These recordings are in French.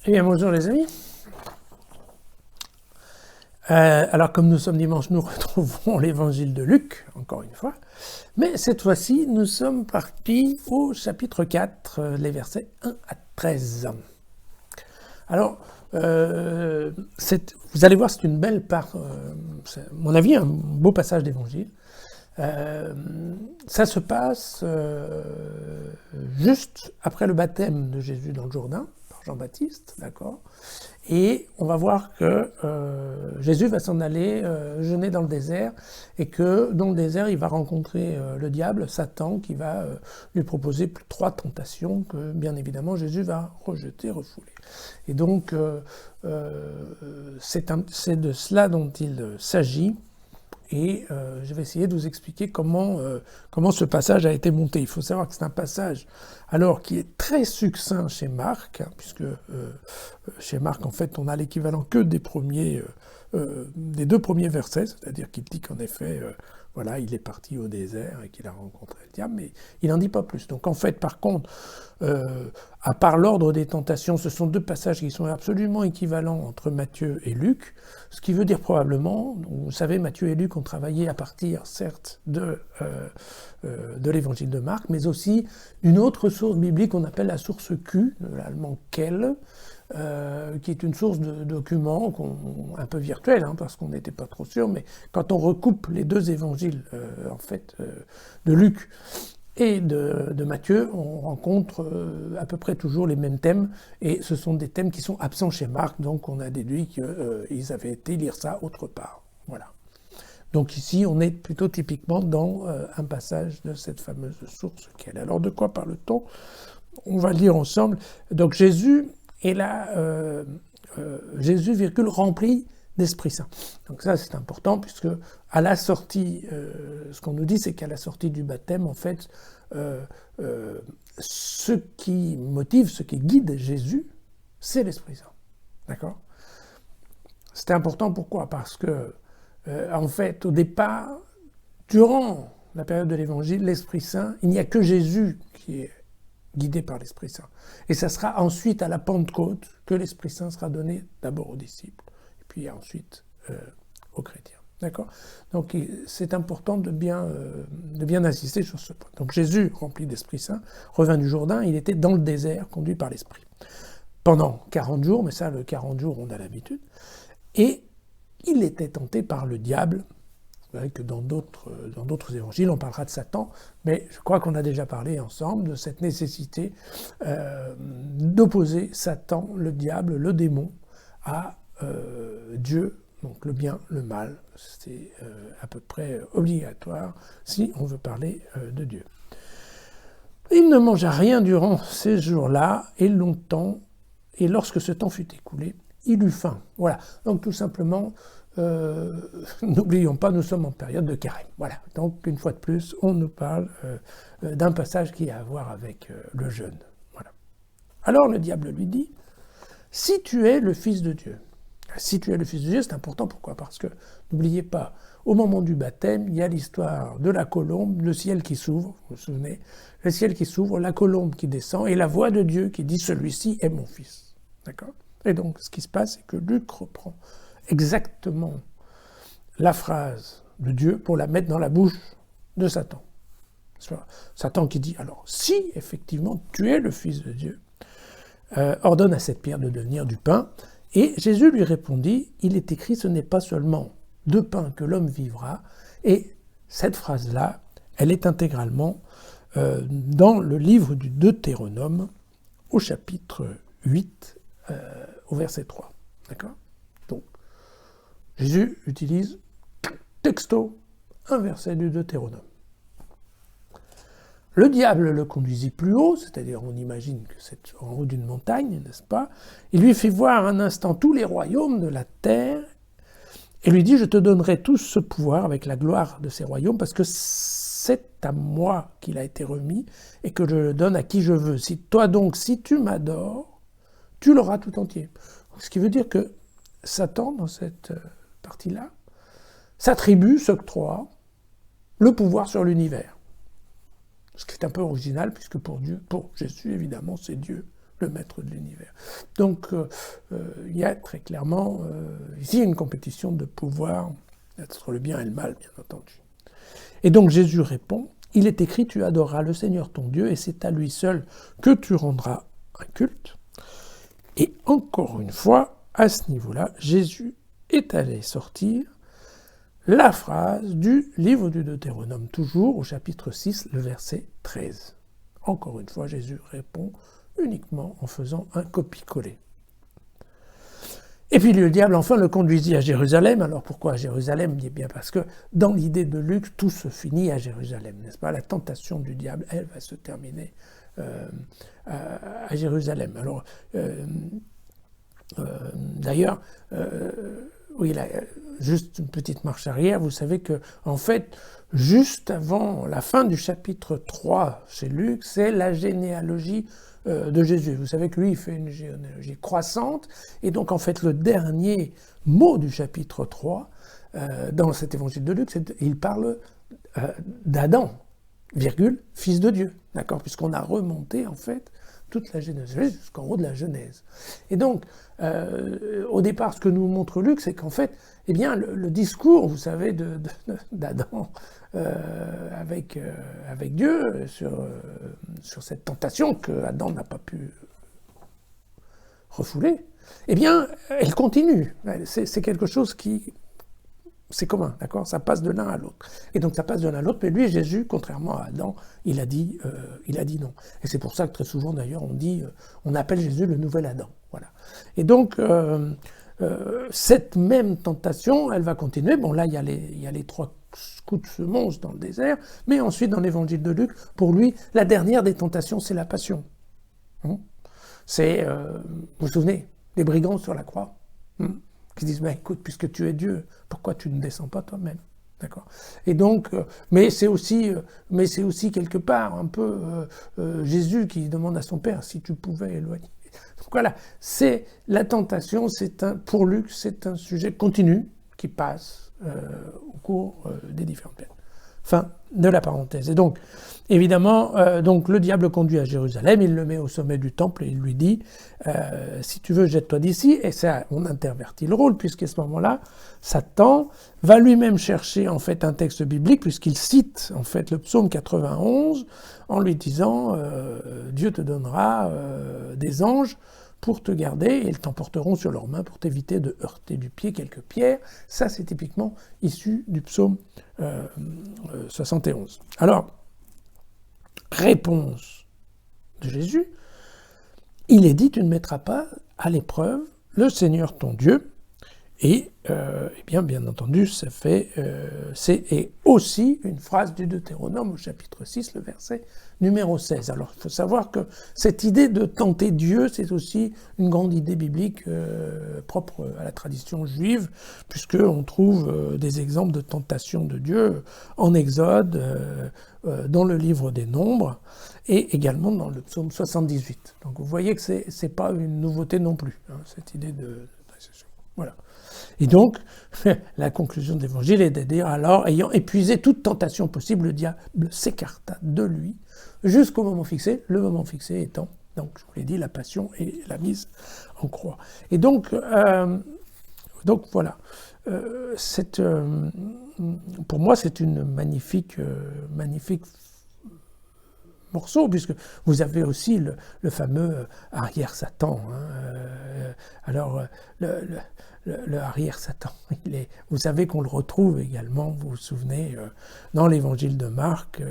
Eh bien, bonjour les amis. Alors, comme nous sommes dimanche, nous retrouvons l'évangile de Luc, encore une fois. Mais cette fois-ci, nous sommes partis au chapitre 4, les versets 1 à 13. Alors, vous allez voir, c'est une belle part, c'est, à mon avis, un beau passage d'évangile. Ça se passe juste après le baptême de Jésus dans le Jourdain, par Jean-Baptiste, d'accord ? Et on va voir que Jésus va s'en aller jeûner dans le désert, et que dans le désert, il va rencontrer le diable, Satan, qui va lui proposer 3 tentations que, bien évidemment, Jésus va rejeter, refouler. Et donc, c'est de cela dont il s'agit. Et je vais essayer de vous expliquer comment ce passage a été monté. Il faut savoir que c'est un passage alors qui est très succinct chez Marc, hein, puisque chez Marc, en fait, on a l'équivalent que des 2 premiers versets, c'est-à-dire qu'il dit qu'en effet, voilà, il est parti au désert et qu'il a rencontré le diable, mais il n'en dit pas plus. Donc en fait, par contre, à part l'ordre des tentations, ce sont 2 passages qui sont absolument équivalents entre Matthieu et Luc, ce qui veut dire probablement, vous savez, Matthieu et Luc ont travaillé à partir, certes, de l'évangile de Marc, mais aussi d'une autre source biblique qu'on appelle la source Q, de l'allemand Quelle, qui est une source de documents un peu virtuelle, hein, parce qu'on n'était pas trop sûr, mais quand on recoupe les 2 évangiles, de Luc et de Matthieu, on rencontre à peu près toujours les mêmes thèmes, et ce sont des thèmes qui sont absents chez Marc, donc on a déduit qu'ils avaient été lire ça autre part. Voilà. Donc ici, on est plutôt typiquement dans un passage de cette fameuse source Quelle. Alors de quoi parle-t-on ? On va lire ensemble. Donc Jésus est là, Jésus, rempli d'Esprit Saint. Donc ça, c'est important, puisque à la sortie, ce qu'on nous dit, c'est qu'à la sortie du baptême, en fait, ce qui motive, ce qui guide Jésus, c'est l'Esprit Saint. D'accord ? C'est important, pourquoi ? Parce que, en fait, au départ, durant la période de l'Évangile, l'Esprit Saint, il n'y a que Jésus qui est guidé par l'Esprit Saint. Et ça sera ensuite à la Pentecôte que l'Esprit Saint sera donné d'abord aux disciples, et puis ensuite aux chrétiens. D'accord ? Donc c'est important de bien insister sur ce point. Donc Jésus, rempli d'Esprit Saint, revint du Jourdain, il était dans le désert, conduit par l'Esprit. Pendant 40 jours, mais ça, le 40 jours, on a l'habitude, et il était tenté par le diable. Vous savez que dans d'autres évangiles, on parlera de Satan, mais je crois qu'on a déjà parlé ensemble de cette nécessité d'opposer Satan, le diable, le démon, à Dieu, donc le bien, le mal. C'est à peu près obligatoire si on veut parler de Dieu. Il ne mangea rien durant ces jours-là et longtemps, et lorsque ce temps fut écoulé, il eut faim. Voilà, donc tout simplement... n'oublions pas, nous sommes en période de carême. Voilà, donc une fois de plus, on nous parle d'un passage qui a à voir avec le jeûne. Voilà. Alors le diable lui dit, si tu es le Fils de Dieu. Si tu es le Fils de Dieu, c'est important, pourquoi ? Parce que, n'oubliez pas, au moment du baptême, il y a l'histoire de la colombe, le ciel qui s'ouvre, vous vous souvenez, le ciel qui s'ouvre, la colombe qui descend, et la voix de Dieu qui dit, celui-ci est mon Fils. D'accord ? Et donc, ce qui se passe, c'est que Luc reprend exactement la phrase de Dieu pour la mettre dans la bouche de Satan. Satan qui dit, alors, si effectivement tu es le Fils de Dieu, ordonne à cette pierre de devenir du pain. Et Jésus lui répondit, il est écrit, ce n'est pas seulement de pain que l'homme vivra. Et cette phrase-là, elle est intégralement dans le livre du Deutéronome, au chapitre 8, au verset 3. D'accord ? Donc, Jésus utilise texto un verset du Deutéronome. Le diable le conduisit plus haut, c'est-à-dire on imagine que c'est en haut d'une montagne, n'est-ce pas ? Il lui fait voir un instant tous les royaumes de la terre et lui dit, je te donnerai tout ce pouvoir avec la gloire de ces royaumes parce que c'est à moi qu'il a été remis et que je le donne à qui je veux. Si tu m'adores, tu l'auras tout entier. Ce qui veut dire que Satan, dans cette partie-là, s'octroie le pouvoir sur l'univers. Ce qui est un peu original, puisque pour Jésus, évidemment, c'est Dieu le maître de l'univers. Donc, il y a très clairement ici une compétition de pouvoir entre le bien et le mal, bien entendu. Et donc Jésus répond, « Il est écrit, tu adoreras le Seigneur ton Dieu, et c'est à lui seul que tu rendras un culte. » Et encore une fois, à ce niveau-là, Jésus est allé sortir la phrase du livre du Deutéronome, toujours au chapitre 6, le verset 13. Encore une fois, Jésus répond uniquement en faisant un copier-coller. Et puis le diable enfin le conduisit à Jérusalem. Alors pourquoi à Jérusalem? Eh bien parce que dans l'idée de Luc, tout se finit à Jérusalem, n'est-ce pas? La tentation du diable, elle, va se terminer à Jérusalem. Alors, d'ailleurs, oui, là, juste une petite marche arrière, vous savez que, en fait, juste avant la fin du chapitre 3 chez Luc, c'est la généalogie de Jésus. Vous savez que lui, il fait une généalogie croissante, et donc, en fait, le dernier mot du chapitre 3, dans cet évangile de Luc, il parle d'Adam, virgule, fils de Dieu, d'accord? Puisqu'on a remonté, en fait, toute la Genèse, jusqu'en haut de la Genèse. Et donc, au départ, ce que nous montre Luc, c'est qu'en fait, eh bien, le discours, vous savez, d'Adam avec Dieu sur cette tentation que Adam n'a pas pu refouler, eh bien, elle continue. C'est quelque chose qui... C'est commun, d'accord? Ça passe de l'un à l'autre. Et donc ça passe de l'un à l'autre, mais lui, Jésus, contrairement à Adam, il a dit non. Et c'est pour ça que très souvent, d'ailleurs, on appelle Jésus le nouvel Adam. Voilà. Et donc, cette même tentation, elle va continuer. Bon, là, il y a les 3 coups de semonce dans le désert, mais ensuite, dans l'évangile de Luc, pour lui, la dernière des tentations, c'est la passion. C'est, vous vous souvenez, les brigands sur la croix. Qui disent, écoute, puisque tu es Dieu, pourquoi tu ne descends pas toi-même? D'accord. Et donc, mais c'est aussi quelque part un peu Jésus qui demande à son Père si tu pouvais éloigner. Donc voilà, c'est la tentation, pour Luc, c'est un sujet continu qui passe au cours des différentes périodes. Fin de la parenthèse. Et donc, évidemment, donc le diable conduit à Jérusalem, il le met au sommet du temple et il lui dit si tu veux, jette-toi d'ici. Et ça, on intervertit le rôle, puisqu'à ce moment-là, Satan va lui-même chercher en fait un texte biblique, puisqu'il cite en fait le psaume 91 en lui disant Dieu te donnera des anges pour te garder, et ils t'emporteront sur leurs mains pour t'éviter de heurter du pied quelques pierres. Ça, c'est typiquement issu du psaume 71. Alors, réponse de Jésus, il est dit, tu ne mettras pas à l'épreuve le Seigneur ton Dieu. Et bien entendu, c'est aussi une phrase du Deutéronome au chapitre 6, le verset numéro 16. Alors, il faut savoir que cette idée de tenter Dieu, c'est aussi une grande idée biblique propre à la tradition juive, puisqu'on trouve des exemples de tentation de Dieu en Exode, dans le livre des Nombres, et également dans le psaume 78. Donc, vous voyez que c'est pas une nouveauté non plus, cette idée de tentation. Voilà. Et donc, la conclusion de l'évangile est de dire, alors, ayant épuisé toute tentation possible, le diable s'écarta de lui jusqu'au moment fixé, le moment fixé étant, donc, je vous l'ai dit, la passion et la mise en croix. Et donc voilà, pour moi, c'est une magnifique morceau, puisque vous avez aussi le fameux arrière-Satan. Alors, le arrière-Satan, vous savez qu'on le retrouve également, vous vous souvenez, dans l'évangile de Marc,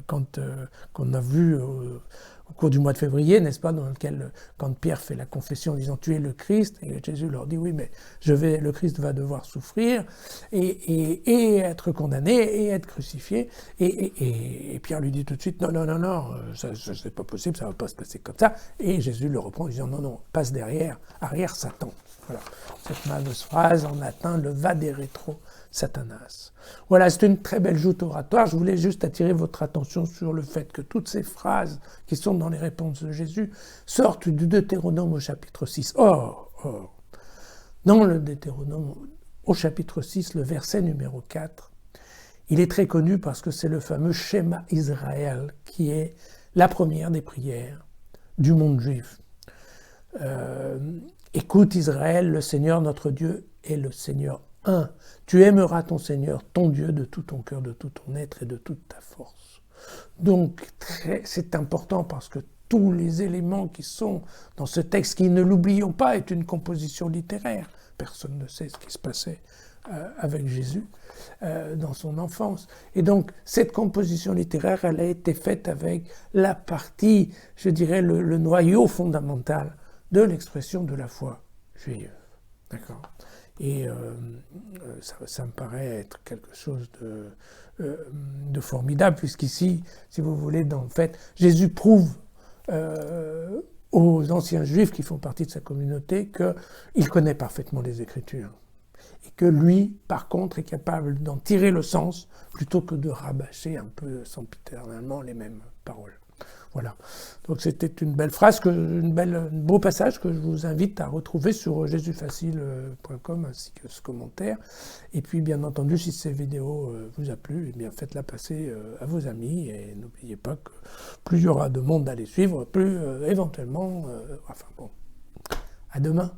qu'on a vu au cours du mois de février, n'est-ce pas, dans lequel, quand Pierre fait la confession en disant « Tu es le Christ », et Jésus leur dit « Oui, mais le Christ va devoir souffrir et être condamné et être crucifié ». Et Pierre lui dit tout de suite « Non, ça c'est pas possible, ça va pas se passer comme ça ». Et Jésus le reprend en disant « Non, passe derrière, arrière Satan ». Voilà, cette fameuse phrase en latin, le vade retro Satanas. Voilà, c'est une très belle joute oratoire. Je voulais juste attirer votre attention sur le fait que toutes ces phrases qui sont dans les réponses de Jésus sortent du Deutéronome au chapitre 6. Or, dans le Deutéronome au chapitre 6, le verset numéro 4, il est très connu parce que c'est le fameux Shema Israël qui est la première des prières du monde juif. Écoute Israël, le Seigneur notre Dieu est le Seigneur un. Tu aimeras ton Seigneur, ton Dieu, de tout ton cœur, de tout ton être et de toute ta force. Donc c'est important parce que tous les éléments qui sont dans ce texte, qui ne l'oublions pas, est une composition littéraire. Personne ne sait ce qui se passait avec Jésus dans son enfance. Et donc cette composition littéraire, elle a été faite avec la partie, je dirais, le noyau fondamental de l'expression de la foi juive. D'accord ? Et ça me paraît être quelque chose de formidable, puisqu'ici, si vous voulez, en fait, Jésus prouve aux anciens juifs qui font partie de sa communauté qu'il connaît parfaitement les Écritures. Et que lui, par contre, est capable d'en tirer le sens plutôt que de rabâcher un peu sempiternellement les mêmes paroles. Voilà. Donc c'était une belle phrase, un beau passage que je vous invite à retrouver sur jesusfacile.com ainsi que ce commentaire. Et puis bien entendu, si cette vidéo vous a plu, eh bien faites-la passer à vos amis et n'oubliez pas que plus il y aura de monde à les suivre, plus éventuellement, enfin bon, à demain.